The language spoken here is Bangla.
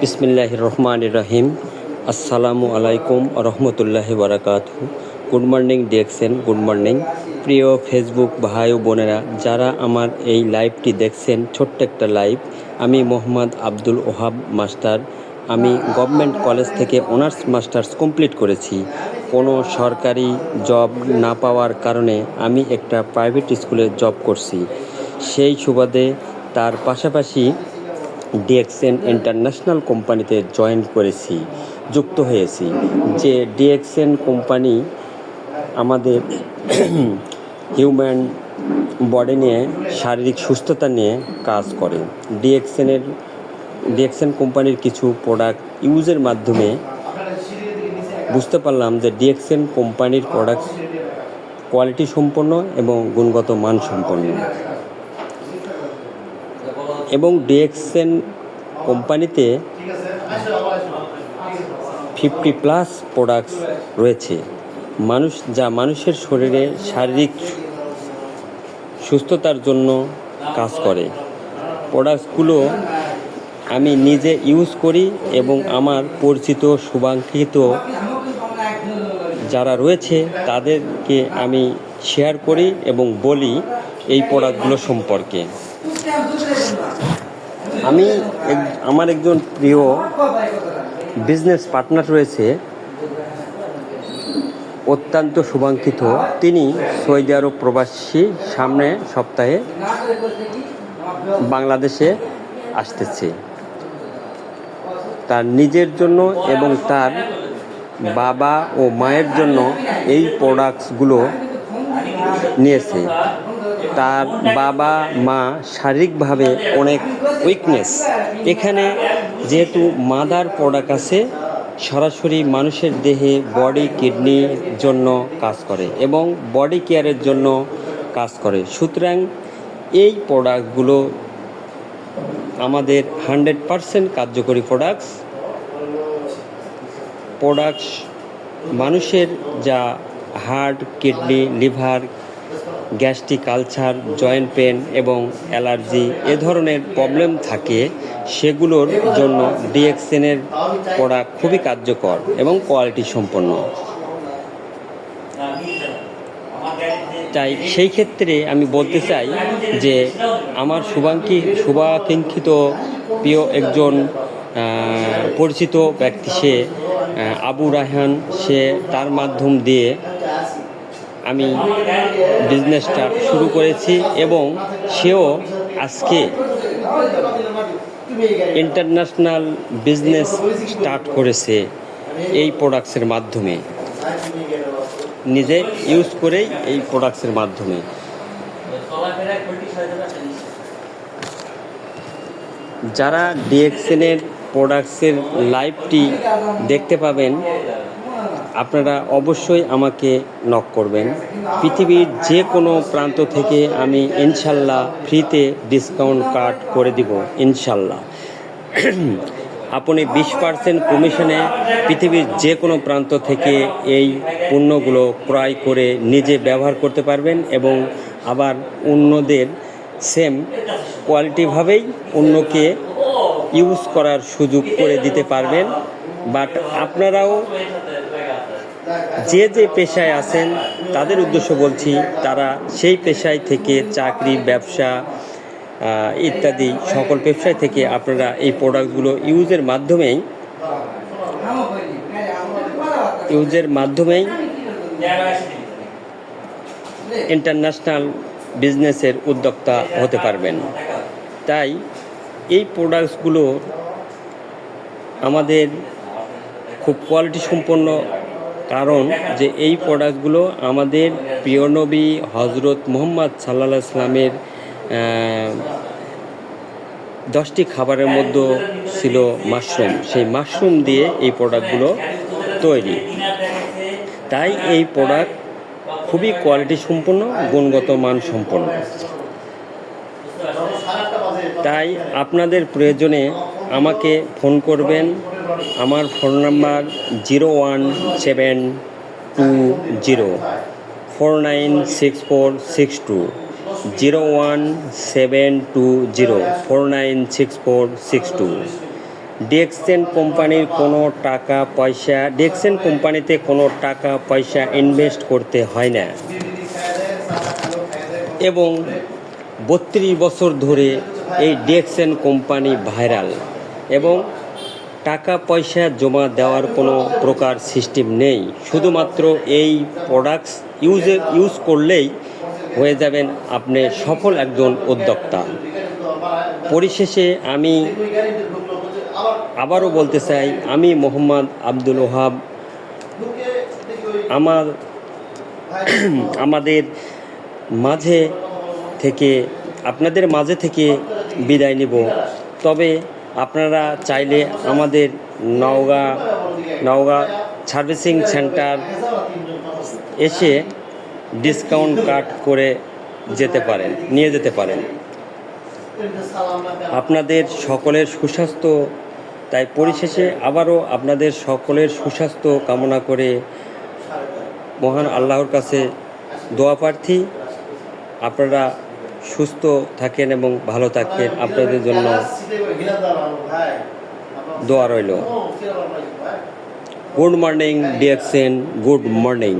বিসমিল্লাহির রহমানির রহিম। আসসালামু আলাইকুম রহমতুল্লাহি বারাকাতুহু। Good morning DXN, good morning প্রিয় ফেসবুক ভাই ও বোনেরা, যারা আমার এই লাইভটি দেখছেন, ছোট্ট একটা লাইভ। আমি মোহাম্মদ আব্দুল ওহাব মাস্টার। আমি গভর্নমেন্ট কলেজ থেকে অনার্স মাস্টার্স কমপ্লিট করেছি। কোনো সরকারি জব না পাওয়ার কারণে আমি একটা প্রাইভেট স্কুলে জব করছি। সেই সুবাদে তার পাশাপাশি ডিএক্সএন ইন্টারন্যাশনাল কোম্পানিতে জয়েন করেছি, যুক্ত হয়েছি। যে ডিএক্সএন কোম্পানি আমাদের হিউম্যান বডি নিয়ে, শারীরিক সুস্থতা নিয়ে কাজ করে। ডিএক্সএন কোম্পানির কিছু প্রোডাক্ট ইউজের মাধ্যমে বুঝতে পারলাম যে ডিএক্সএন কোম্পানির প্রোডাক্ট কোয়ালিটি সম্পন্ন এবং গুণগত মান সম্পন্ন। এবং ডিএক্সএন কোম্পানিতে 50+ প্রোডাক্টস রয়েছে, মানুষের শরীরে শারীরিক সুস্থতার জন্য কাজ করে। প্রোডাক্টসগুলো আমি নিজে ইউজ করি এবং আমার পরিচিত শুভাকাঙ্ক্ষিত যারা রয়েছে তাদেরকে আমি শেয়ার করি এবং বলি এই প্রোডাক্টগুলো সম্পর্কে। আমার একজন প্রিয় বিজনেস পার্টনার রয়েছে, অত্যন্ত শুভাকাঙ্ক্ষিত। তিনি সৌদি আরব প্রবাসী, সামনে সপ্তাহে বাংলাদেশে আসতেছে তার নিজের জন্য এবং তার বাবা ও মায়ের জন্য এই প্রোডাক্টসগুলো নিয়েছে। তার বাবা মা শারীরিকভাবে অনেক উইকনেস। এখানে যেহেতু মাদার প্রোডাক্ট আছে, সরাসরি মানুষের দেহে বডি কিডনির জন্য কাজ করে এবং বডি কেয়ারের জন্য কাজ করে। সুতরাং এই প্রোডাক্টগুলো আমাদের 100% কার্যকরী প্রোডাক্টস মানুষের যা heart, kidney, liver, gastric ulcer, joint pain এবং অ্যালার্জি এ ধরনের প্রবলেম থাকে, সেগুলোর জন্য ডিএক্সএনের প্রোডাক্ট খুবই কার্যকর এবং কোয়ালিটি সম্পন্ন। তাই সেই ক্ষেত্রে আমি বলতে চাই যে আমার শুভাকাঙ্ক্ষিত প্রিয় একজন পরিচিত ব্যক্তি, সে আবু রায়হান, সে তার মাধ্যম দিয়ে আমি বিজনেসটা শুরু করেছি এবং সেও আজকে ইন্টারন্যাশনাল বিজনেস স্টার্ট করেছে এই প্রোডাক্টসের মাধ্যমে, নিজে ইউজ করেই এই প্রোডাক্টসের মাধ্যমে। যারা ডিএক্সএনের প্রোডাক্টসের লাইভটি দেখতে পাবেন, আপনারা অবশ্যই আমাকে নক করবেন। পৃথিবীর যে কোনো প্রান্ত থেকে আমি ইনশাল্লাহ ফ্রিতে ডিসকাউন্ট কার্ড করে দিব ইনশাল্লাহ। আপনি 20% কমিশনে পৃথিবীর যে কোনো প্রান্ত থেকে এই পণ্যগুলো ক্রয় করে নিজে ব্যবহার করতে পারবেন এবং আবার অন্যদের সেম কোয়ালিটিভাবেই অন্যকে ইউজ করার সুযোগ করে দিতে পারবেন। বাট আপনারাও যে পেশায় আছেন তাদের উদ্দেশ্য বলছি, তারা সেই পেশায় থেকে চাকরি, ব্যবসা ইত্যাদি সকল ব্যবসায় থেকে আপনারা এই প্রোডাক্টগুলো ইউজের মাধ্যমেই ইন্টারন্যাশনাল বিজনেসের উদ্যোক্তা হতে পারবেন। তাই এই প্রোডাক্টসগুলো আমাদের খুব কোয়ালিটি সম্পন্ন, কারণ যে এই প্রোডাক্টগুলো আমাদের প্রিয় নবী হজরত মুহাম্মদ সাল্লাল্লাহু আলাইহি ওয়াসাল্লামের 10টি খাবারের মধ্যে ছিল মাশরুম। সেই মাশরুম দিয়ে এই প্রোডাক্টগুলো তৈরি। তাই এই প্রোডাক্ট খুবই কোয়ালিটি সম্পন্ন, গুণগত মান সম্পন্ন। তাই আপনাদের প্রয়োজনে আমাকে ফোন করবেন। আমার ফোন নাম্বার 01720496462, 01720496462। ডিএক্সএন কোম্পানির কোনো টাকা পয়সা ডিএক্সএন কোম্পানিতে কোনো টাকা পয়সা ইনভেস্ট করতে হয় না এবং 32 বছর ধরে এই ডিএক্সএন কোম্পানি ভাইরাল এবং টাকা পয়সা জমা দেওয়ার কোনো প্রকার সিস্টেম নেই। শুধুমাত্র এই প্রোডাক্টস ইউজ করলেই হয়ে যাবেন আপনি সফল একজন উদ্যোক্তা। পরিশেষে আমি আবারও বলতে চাই, আমি মোহাম্মদ আব্দুল ওহাব আমাদের মাঝে থেকে আপনাদের মাঝে থেকে বিদায় নিব। তবে আপনারা চাইলে আমাদের নওগাঁ সার্ভিসিং সেন্টার এসে ডিসকাউন্ট কাট করে নিয়ে যেতে পারেন। আপনাদের সকলের সুস্বাস্থ্য, তাই পরিশেষে আবারও আপনাদের সকলের সুস্বাস্থ্য কামনা করে মহান আল্লাহর কাছে দোয়া প্রার্থী আপনারা সুস্থ থাকেন এবং ভালো থাকেন। আপনাদের জন্য দোয়া রইল। Good morning DXN, good morning.